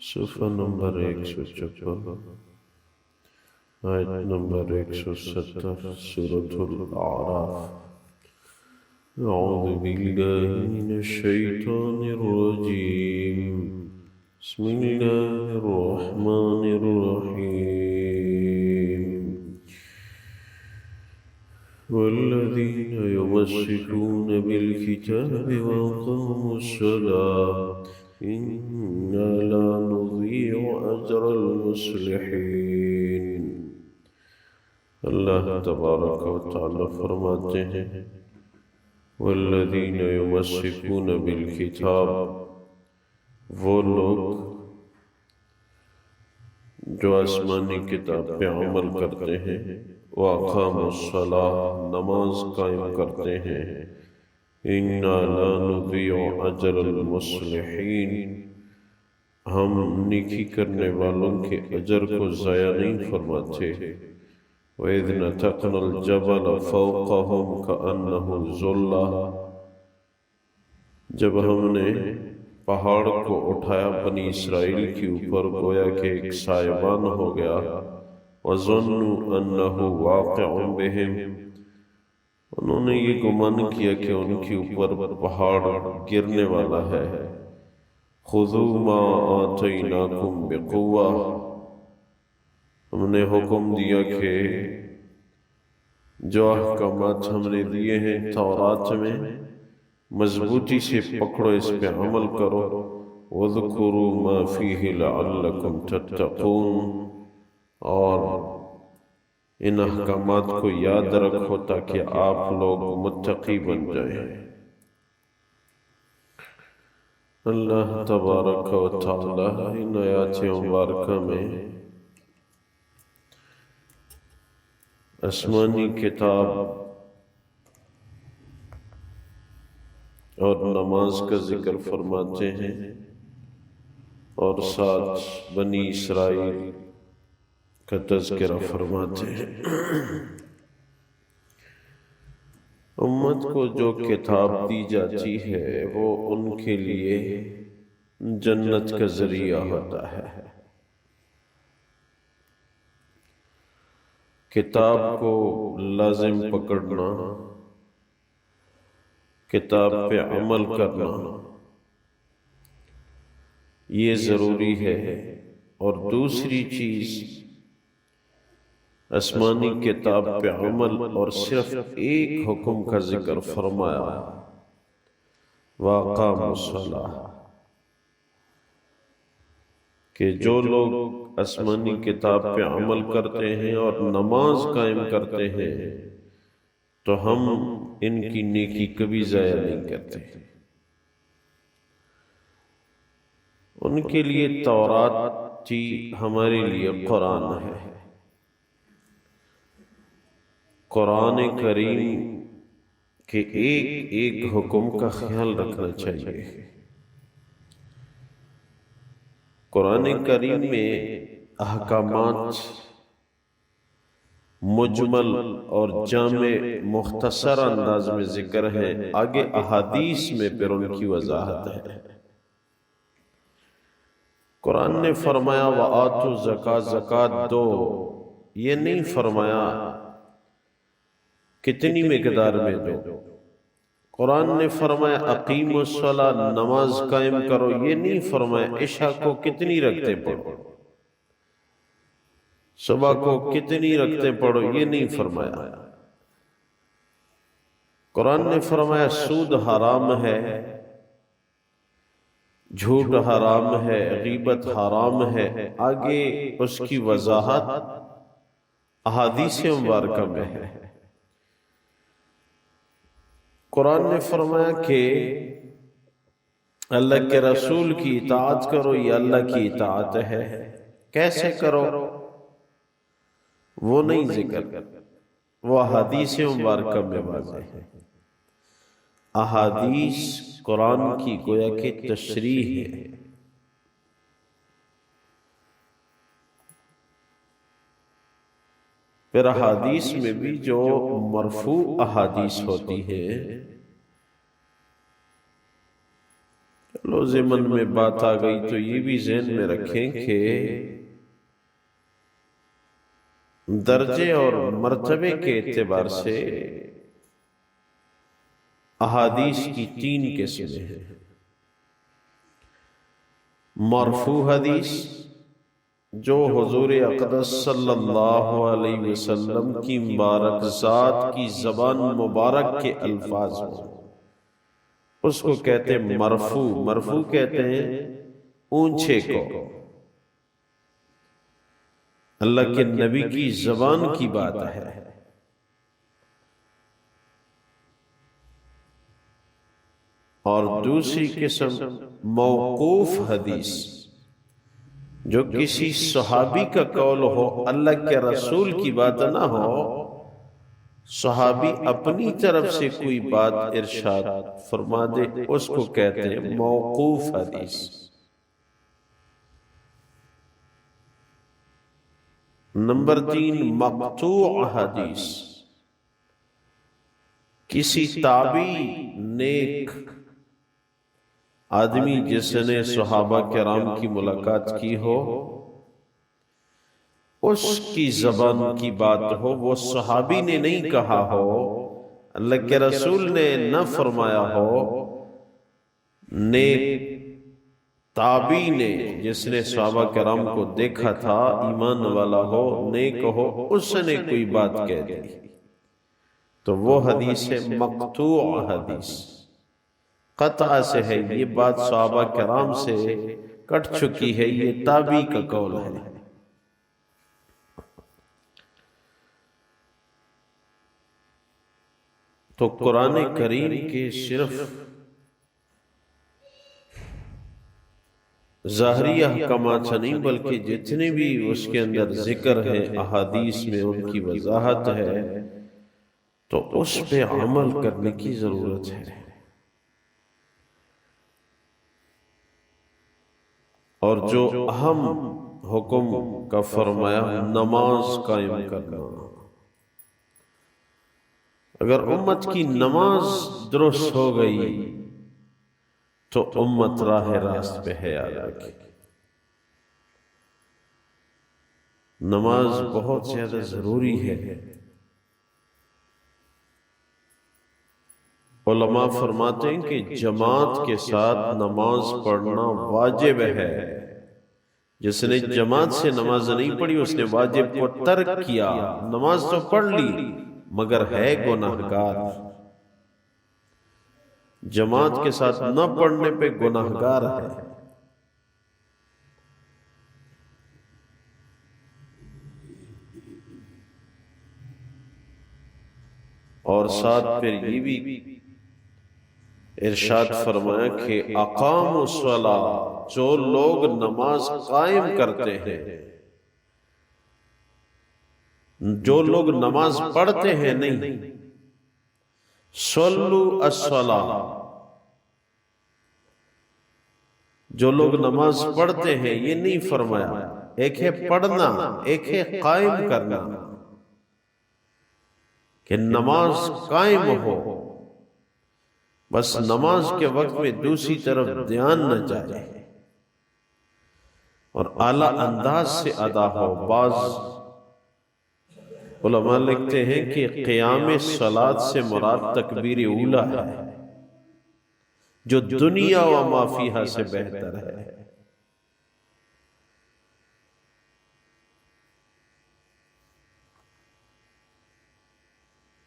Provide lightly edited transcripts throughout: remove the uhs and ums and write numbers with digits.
صفحہ نمبر 156، آیت نمبر 170، سورۃ الاعراف۔ اعوذ باللہ من الشیطان الرجیم، بسم اللہ الرحمن الرحیم۔ والذین یمسکون بالکتاب واقاموا الصلاة انا لا نضيع اجر المصلحین۔ اللہ تبارک و تعالی فرماتے ہیں والذین یمسکون بالکتاب، وہ لوگ جو آسمانی کتاب پہ عمل کرتے ہیں، وَأَقَامُوا الصَّلَاةَ، نماز قائم کرتے ہیں، اِنَّا لَا نُضِيعُ أَجْرَ الْمُصْلِحِينَ، ہم نیکی کرنے والوں کے اجر کو ضائع نہیں فرماتے۔ وَإِذْ نَتَقْنَا الْجَبَلَ فَوْقَهُمْ كَأَنَّهُ ظُلَّةٌ، جب ہم نے پہاڑ کو اٹھایا بنی اسرائیل کے اوپر گویا کہ ایک سائبان ہو گیا، وَظَنُّوا أَنَّهُ وَاقِعٌ بِهِمْ، انہوں نے یہ گمان کیا کہ ان کے اوپر پہاڑ گرنے والا ہے۔ خُذُوا مَا آتَيْنَاكُمْ بِقُوَّةٍ، ہم نے حکم دیا کہ جو احکامات ہم نے دیے ہیں تورات میں، مضبوطی سے پکڑو، اس پہ عمل کرو۔ وَاذْكُرُوا مَا فِيهِ لَعَلَّكُمْ تَتَّقُونَ، اور ان احکامات کو یاد رکھو تاکہ آپ لوگ متقی بن جائیں۔ اللہ تبارک و تعالی ان آیات مبارکہ میں آسمانی کتاب اور نماز کا ذکر فرماتے ہیں، اور ساتھ بنی اسرائیل کا تذکرہ فرماتے ہیں۔ امت کو جو کتاب دی جاتی ہے وہ ان کے لیے جنت کا ذریعہ ہوتا ہے۔ کتاب کو لازم پکڑنا، کتاب پہ عمل کرنا، یہ ضروری ہے۔ اور دوسری چیز، آسمانی کتاب پہ عمل اور صرف ایک حکم کا ذکر فرمایا، وَأَقَامُوا الصَّلَاةَ، کہ جو لوگ آسمانی کتاب پہ عمل کرتے ہیں اور نماز قائم کرتے ہیں تو ہم ان کی نیکی کبھی ضائع نہیں کرتے۔ ان کے لیے تورات تھی، ہمارے لیے قرآن ہے۔ قرآن کریم کے ایک ایک حکم کا خیال رکھنا چاہیے۔ قرآن کریم میں احکامات مجمل اور جامع مختصر انداز میں ذکر ہے، آگے احادیث میں پھر ان کی وضاحت ہے۔ قرآن نے فرمایا وَآتُوا الزَّکَاةَ، زکوٰۃ دو، یہ نہیں فرمایا کتنی مقدار میں دو۔ قرآن نے فرمایا اقیموا الصلاۃ، نماز قائم کرو، یہ نہیں فرمایا عشاء کو کتنی رکعتیں پڑھو، صبح کو کتنی رکعتیں پڑھو، یہ نہیں فرمایا۔ قرآن نے فرمایا سود حرام ہے، جھوٹ حرام ہے، غیبت حرام ہے، آگے اس کی وضاحت احادیث مبارکہ میں ہے۔ قرآن نے فرمایا کہ اللہ کے رسول کی اطاعت کرو، یہ اللہ کی اطاعت ہے، کیسے کرو وہ نہیں ذکر، وہ احادیث مبارکہ میں واضح ہے۔ احادیث قرآن کی گویا کہ تشریح ہے۔ پھر احادیث میں بھی جو مرفوع احادیث ہوتی ہے، چلو ضمن میں بات آ گئی تو یہ بھی ذہن میں رکھیں کہ درجے اور مرتبے کے اعتبار سے احادیث کی 3 قسمیں ہیں۔ مرفوع حدیث جو حضور اقدس صلی اللہ علیہ وسلم کی مبارک ذات کی زبان مبارک کے الفاظ ہوں، اس کو کہتے ہیں مرفوع۔ مرفوع کہتے ہیں اونچے کو، اللہ کے نبی کی زبان کی بات ہے۔ اور دوسری قسم موقوف حدیث، جو کسی صحابی کا قول ہو، اللہ کے رسول کی بات نہ ہو، صحابی اپنی طرف سے کوئی بات ارشاد فرما دے، اس کو کہتے ہیں موقوف حدیث۔ نمبر 3 مقطوع حدیث، کسی تابعی نیک آدمی جس نے صحابہ کرام کی ملاقات کی ہو، اس کی زبان کی بات ہو، وہ صحابی نے نہیں کہا ہو، اللہ کے رسول نے نہ فرمایا ہو، نیک تابعی نے جس نے صحابہ کرام کو دیکھا تھا، ایمان والا ہو، نیک ہو، اس نے کوئی بات کہہ دی تو وہ حدیث ہے مقطوع حدیث، قطع سے ہے، یہ بات صحابہ کرام سے کٹ چکی ہے، یہ تابعی کا قول ہے۔ تو قرآن کریم کے صرف ظاہری احکامات سے نہیں بلکہ جتنے بھی اس کے اندر ذکر ہے، احادیث میں ان کی وضاحت ہے، تو اس پہ عمل کرنے کی ضرورت ہے۔ اور جو اہم حکم کا فرمایا نماز قائم کرنا، اگر امت کی نماز درست ہو گئی تو امت راہ راست پہ ہے آگے۔ نماز بہت زیادہ ضروری ہے۔ علماء فرماتے ہیں کہ جماعت کے ساتھ نماز پڑھنا واجب ہے۔ جس نے جماعت سے نماز نہیں پڑھی اس نے واجب کو ترک کیا، نماز تو پڑھ لی مگر ہے گناہگار۔ جماعت کے ساتھ نہ پڑھنے پہ گناہگار ہے۔ اور ساتھ پھر یہ بھی ارشاد فرمایا کہ اقاموا الصلاۃ، جو لوگ نماز قائم کرتے ہیں، جو لوگ نماز پڑھتے ہیں نہیں، صلوا الصلاۃ، جو لوگ نماز پڑھتے ہیں، یہ نہیں فرمایا، ایک ہے پڑھنا، ایک ہے قائم کرنا، کہ نماز قائم ہو، بس نماز کے وقت میں دوسری طرف دھیان نہ جائے اور اعلیٰ انداز سے ادا ہو۔ بعض علماء لکھتے ہیں کہ قیام صلاۃ سے مراد تکبیر اولیٰ ہے، جو دنیا و ما فیہا سے بہتر ہے۔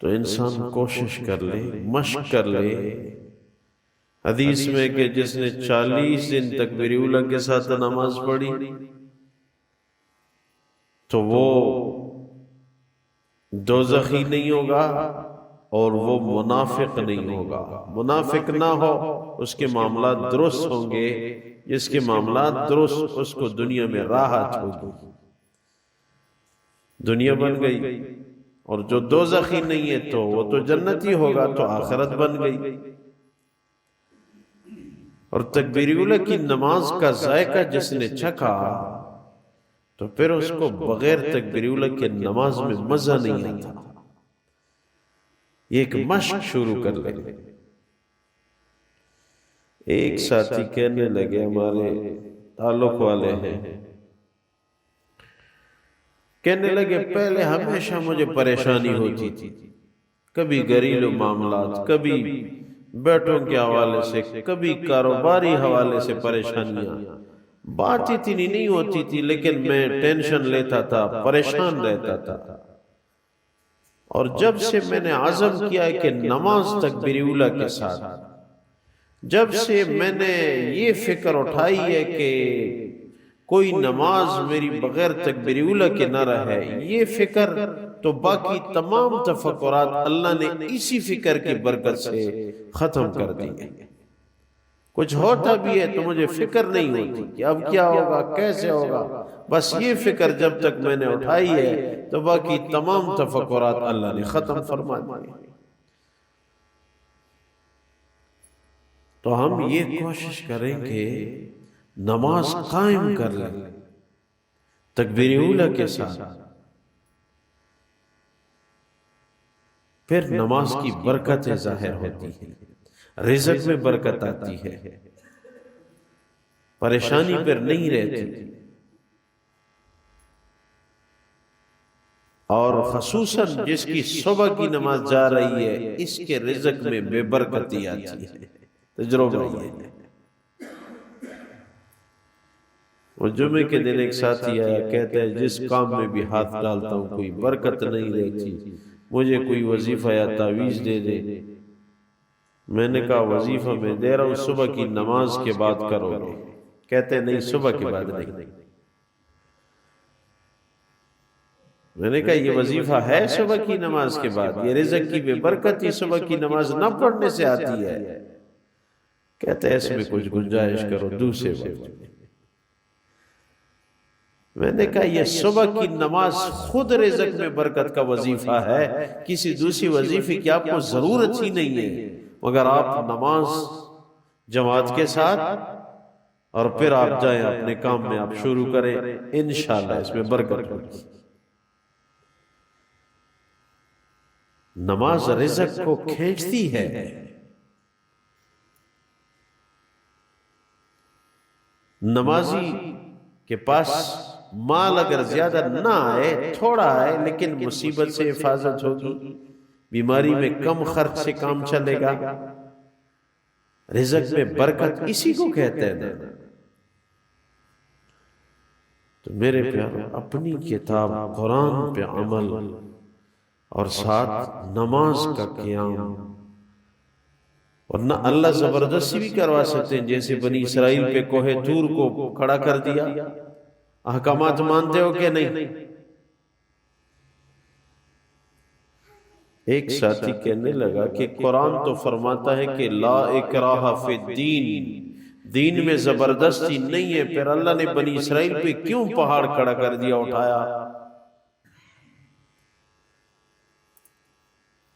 تو انسان کوشش کر لے، مشق کر لے۔ حدیث میں کہ جس نے 40 دن تکبیر اولیٰ کے ساتھ نماز پڑھی تو وہ دوزخی نہیں ہوگا اور وہ منافق نہیں ہوگا۔ منافق نہ ہو، اس کے معاملات درست ہوں گے، جس کے معاملات درست، اس کو دنیا میں راحت ہوگی، دنیا بن گئی۔ اور جو دوزخی نہیں ہے تو وہ تو جنتی ہوگا، تو آخرت بن گئی۔ اور تکبیر اولیٰ کی نماز کا ذائقہ جس نے چکھا تو پھر اس کو بغیر تکبیر اولیٰ کے نماز میں مزہ نہیں آتا۔ یہ ایک مشق شروع کر لے۔ ایک ساتھی کہنے لگے، ہمارے تعلق والے ہیں، کہنے لگے پہلے ہمیشہ مجھے پریشانی ہوتی تھی، کبھی گھریلو معاملات، کبھی بیٹوں کے حوالے سے، کبھی کاروباری حوالے سے پریشانیاں، بات اتنی نہیں ہوتی تھی لیکن میں ٹینشن لیتا تھا، پریشان رہتا تھا۔ اور جب سے میں نے عزم کیا کہ نماز تکبیر اولیٰ کے ساتھ، جب سے میں نے یہ فکر اٹھائی ہے کہ کوئی نماز میری بغیر تکبیر اولیٰ کے نہ رہے، یہ فکر تو باقی تمام تفکرات اللہ نے اسی فکر کی برکت سے ختم کر دی ہے۔ کچھ ہوتا بھی ہے تو مجھے فکر نہیں ہوتی کہ اب کیا ہوگا، کیسے ہوگا، بس یہ فکر جب تک میں نے اٹھائی ہے تو باقی تمام تفکرات اللہ نے ختم فرما دی۔ تو ہم یہ کوشش کریں کہ نماز قائم کر لیں تکبیر اولیٰ کے ساتھ، پھر نماز کی برکتیں ظاہر ہوتی ہیں، رزق میں برکت آتی ہے، پریشانی پر نہیں رہتی، اور خصوصاً جس کی صبح کی نماز جا رہی ہے اس کے رزق میں بے برکتی آتی ہے۔ تجربہ یہ ہے۔ وہ جمعے کے دن ایک ساتھی آیا، کہتا ہے جس کام میں بھی ہاتھ ڈالتا ہوں کوئی برکت نہیں رہتی، مجھے کوئی وظیفہ یا تعویذ دے دے۔ میں نے کہا وظیفہ میں دے رہا ہوں، صبح کی نماز کے بعد کرو گے؟ کہتے ہیں نہیں، صبح کے بعد نہیں۔ میں نے کہا یہ وظیفہ ہے صبح کی نماز کے بعد، یہ رزق کی بے برکتی صبح کی نماز نہ پڑھنے سے آتی ہے۔ کہتے ہیں اس میں کچھ گنجائش کرو دوسرے وقت۔ میں نے کہا یہ صبح کی نماز خود رزق میں برکت کا وظیفہ ہے، کسی دوسری وظیفے کی آپ کو ضرورت ہی نہیں ہے، مگر آپ نماز جماعت کے ساتھ اور پھر آپ جائیں اپنے کام میں آپ شروع کریں، انشاءاللہ اس میں برکت ہوگی۔ نماز رزق کو کھینچتی ہے۔ نمازی کے پاس مال اگر زیادہ نہ آئے، تھوڑا آئے، لیکن مصیبت سے حفاظت ہوگی، بیماری میں کم خرچ سے کام چلے گا، رزق میں برکت اسی کو کہتے ہیں۔ تو میرے پیارو، اپنی کتاب قرآن پہ عمل اور ساتھ نماز کا قیام، ورنہ اللہ زبردستی بھی کروا سکتے ہیں، جیسے بنی اسرائیل پہ کوہ طور کو کھڑا کر دیا۔ احکامات مانتے ہو کہ نہیں؟ ایک ساتھی کہنے لگا کہ قرآن تو فرماتا ہے کہ لا اکراہ فی الدین، دین میں زبردستی نہیں ہے، پھر اللہ نے بنی اسرائیل پہ کیوں پہاڑ کھڑا کر دیا، اٹھایا؟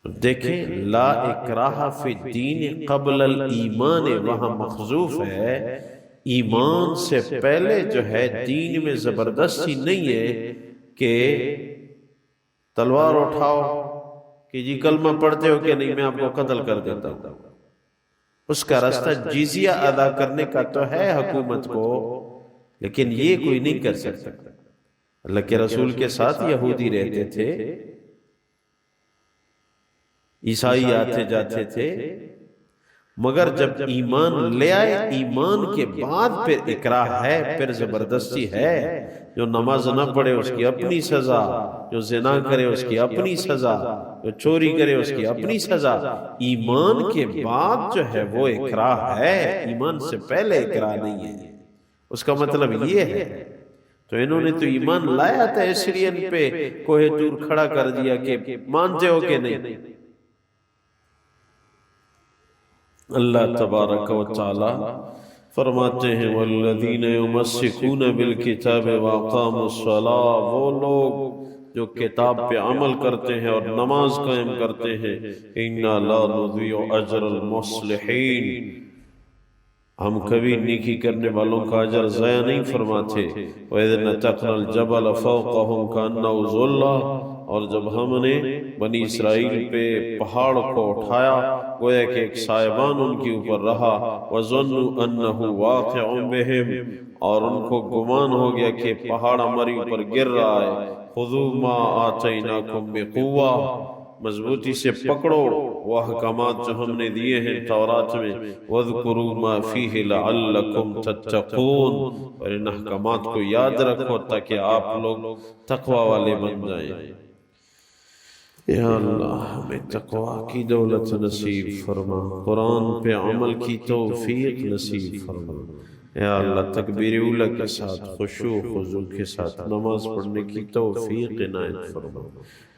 دیکھیں، لا اکراہ فی الدین قبل الایمان وہاں مخذوف ہے، ایمان سے پہلے جو ہے دین میں زبردستی نہیں ہے کہ تلوار اٹھاؤ کہ جی کلمہ پڑھتے ہو کہ نہیں، میں آپ کو قتل کر دیتا ہوں۔ اس کا راستہ جزیہ ادا کرنے کا تو ہے حکومت کو، لیکن یہ کوئی نہیں کر سکتا۔ اللہ کے رسول کے ساتھ یہودی رہتے تھے، عیسائی آتے جاتے تھے، مگر جب ایمان لے آئے، ایمان کے بعد پھر اکراہ ہے، پھر زبردستی ہے۔ جو نماز نہ پڑھے اس کی اپنی سزا، جو زنا کرے اس کی اپنی سزا، جو چوری کرے اس کی اپنی سزا۔ ایمان کے بعد جو ہے وہ اکراہ ہے، ایمان سے پہلے اکراہ نہیں ہے۔ اس کا مطلب یہ ہے، تو انہوں نے تو ایمان لایا تھا، اس لیے ان پہ کوہ طور کھڑا کر دیا کہ مانتے ہو کہ نہیں۔ اللہ تبارک و تعالی فرماتے ہیں والذین یمسکون بالکتاب واقاموا الصلاۃ، وہ لوگ جو کتاب پہ عمل کرتے ہیں اور نماز قائم کرتے ہیں، انا لا نضیع اجر المصلحین، ہم کبھی نیکی کرنے والوں کا اجر ضائع نہیں فرماتے۔ وَإِذْ نَتَقْنَا الْجَبَلَ فَوْقَهُمْ كَأَنَّهُ ظُلَّةٌ، اور جب ہم نے بنی اسرائیل پہ پہاڑ کو اٹھایا گویا کہ ایک سائبان ان کے اوپر رہا وَظَنُّوا أَنَّهُ وَاقِعٌ بِهِمْ اور ان کو گمان ہو گیا کہ پہاڑ ہماری اوپر گر رہا ہے خُذُوا مَا آتَيْنَاكُمْ بِقُوَّةٍ مضبوطی سے پکڑو وہ احکامات جو ہم نے دیے ہیں تورات میں وَاذْكُرُوا مَا فِيهِ لَعَلَّكُمْ تَتَّقُونَ اور ان احکامات کو یاد رکھو تاکہ آپ لوگ تقوی والے بن جائیں۔ یا اللہ ہمیں تقوی کی دولت نصیب فرما، قرآن پہ عمل کی توفیق نصیب فرما۔ یا اللہ تکبیر اولیٰ کے ساتھ خشوع و خضوع کے ساتھ نماز پڑھنے کی توفیق عنایت فرما،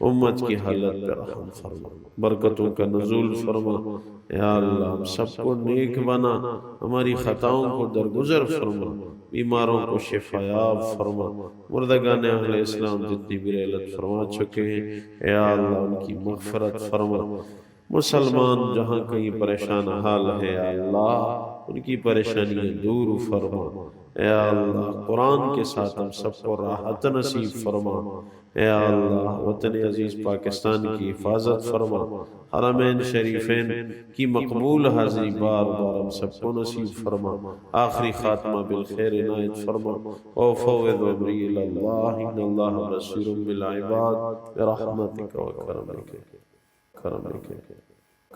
امت کی حالت پر رحم فرما، برکتوں کا نزول فرما۔ یا اللہ ہم سب کو نیک بنا، ہماری خطاؤں کو درگزر فرما، بیماروں کو شفایاب فرما، مردگان اہل اسلام جتنی بھی رحلت فرما چکے ہیں یا اللہ ان کی مغفرت فرما۔ مسلمان جہاں کہیں پریشان حال ہے یا اللہ ان کی پریشانیاں دور فرما۔ یا اللہ قرآن کے ساتھ ہم سب کو راحت نصیب فرما۔ یا اللہ وطن عزیز پاکستان کی حفاظت فرما، حرمین شریفین کی مقبول حاضری بار بار ہم سب کو نصیب فرما، آخری خاتمہ بالخیر عنایت فرما۔ وفوض امری الی اللہ ان اللہ بصیر بالعباد برحمتک و کرمک۔